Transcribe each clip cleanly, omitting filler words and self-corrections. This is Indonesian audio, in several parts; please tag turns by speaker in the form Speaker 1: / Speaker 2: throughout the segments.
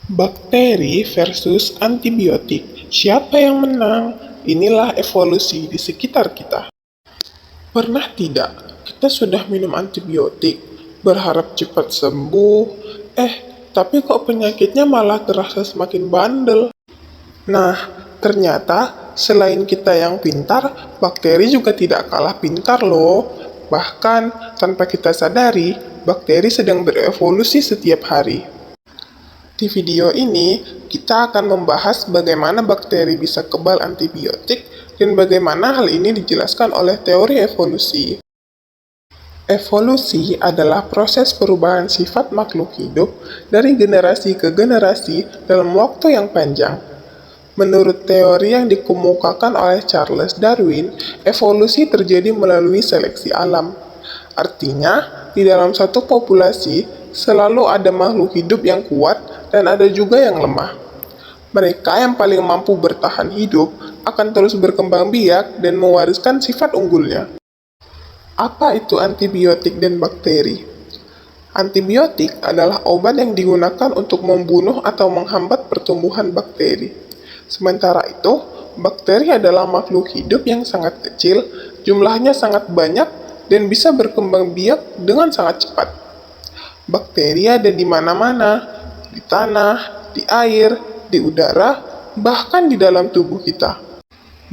Speaker 1: Bakteri versus antibiotik. Siapa yang menang? Inilah evolusi di sekitar kita. Pernah tidak kita sudah minum antibiotik, berharap cepat sembuh, tapi kok penyakitnya malah terasa semakin bandel? Nah, ternyata selain kita yang pintar, bakteri juga tidak kalah pintar loh. Bahkan tanpa kita sadari, bakteri sedang berevolusi setiap hari. Di video ini, kita akan membahas bagaimana bakteri bisa kebal antibiotik dan bagaimana hal ini dijelaskan oleh teori evolusi. Evolusi adalah proses perubahan sifat makhluk hidup dari generasi ke generasi dalam waktu yang panjang. Menurut teori yang dikemukakan oleh Charles Darwin, evolusi terjadi melalui seleksi alam. Artinya, di dalam satu populasi selalu ada makhluk hidup yang kuat dan ada juga yang lemah. Mereka yang paling mampu bertahan hidup akan terus berkembang biak dan mewariskan sifat unggulnya. Apa itu antibiotik dan bakteri? Antibiotik adalah obat yang digunakan untuk membunuh atau menghambat pertumbuhan bakteri. Sementara itu, bakteri adalah makhluk hidup yang sangat kecil, jumlahnya sangat banyak, dan bisa berkembang biak dengan sangat cepat. Bakteri ada di mana-mana, di tanah, di air, di udara, bahkan di dalam tubuh kita.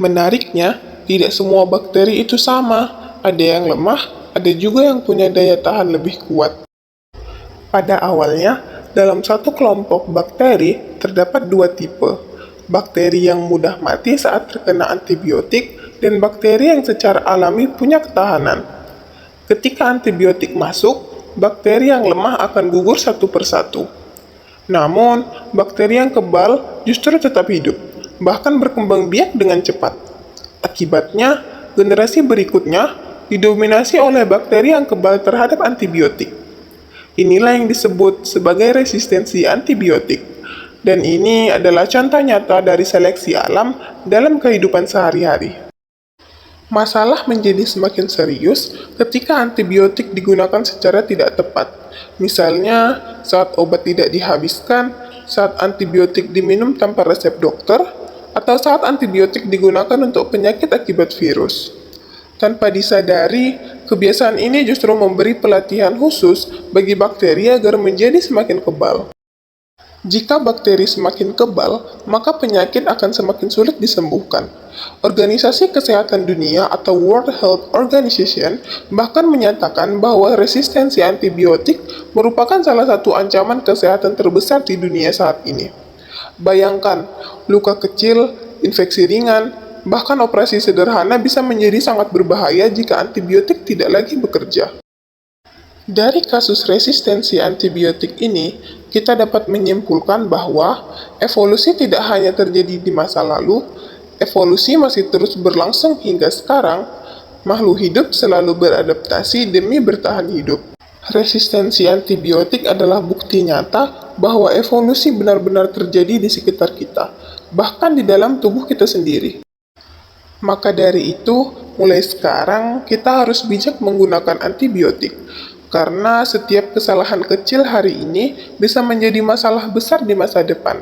Speaker 1: Menariknya, tidak semua bakteri itu sama. Ada yang lemah, ada juga yang punya daya tahan lebih kuat. Pada awalnya, dalam satu kelompok bakteri terdapat dua tipe. Bakteri yang mudah mati saat terkena antibiotik dan bakteri yang secara alami punya ketahanan. Ketika antibiotik masuk, bakteri yang lemah akan gugur satu persatu. Namun, bakteri yang kebal justru tetap hidup, bahkan berkembang biak dengan cepat. Akibatnya, generasi berikutnya didominasi oleh bakteri yang kebal terhadap antibiotik. Inilah yang disebut sebagai resistensi antibiotik. Dan ini adalah contoh nyata dari seleksi alam dalam kehidupan sehari-hari. Masalah menjadi semakin serius ketika antibiotik digunakan secara tidak tepat. Misalnya, saat obat tidak dihabiskan, saat antibiotik diminum tanpa resep dokter, atau saat antibiotik digunakan untuk penyakit akibat virus. Tanpa disadari, kebiasaan ini justru memberi pelatihan khusus bagi bakteri agar menjadi semakin kebal. Jika bakteri semakin kebal, maka penyakit akan semakin sulit disembuhkan. Organisasi Kesehatan Dunia atau World Health Organization bahkan menyatakan bahwa resistensi antibiotik merupakan salah satu ancaman kesehatan terbesar di dunia saat ini. Bayangkan, luka kecil, infeksi ringan, bahkan operasi sederhana bisa menjadi sangat berbahaya jika antibiotik tidak lagi bekerja. Dari kasus resistensi antibiotik ini, kita dapat menyimpulkan bahwa evolusi tidak hanya terjadi di masa lalu, evolusi masih terus berlangsung hingga sekarang. Makhluk hidup selalu beradaptasi demi bertahan hidup. Resistensi antibiotik adalah bukti nyata bahwa evolusi benar-benar terjadi di sekitar kita, bahkan di dalam tubuh kita sendiri. Maka dari itu, mulai sekarang kita harus bijak menggunakan antibiotik. Karena setiap kesalahan kecil hari ini bisa menjadi masalah besar di masa depan.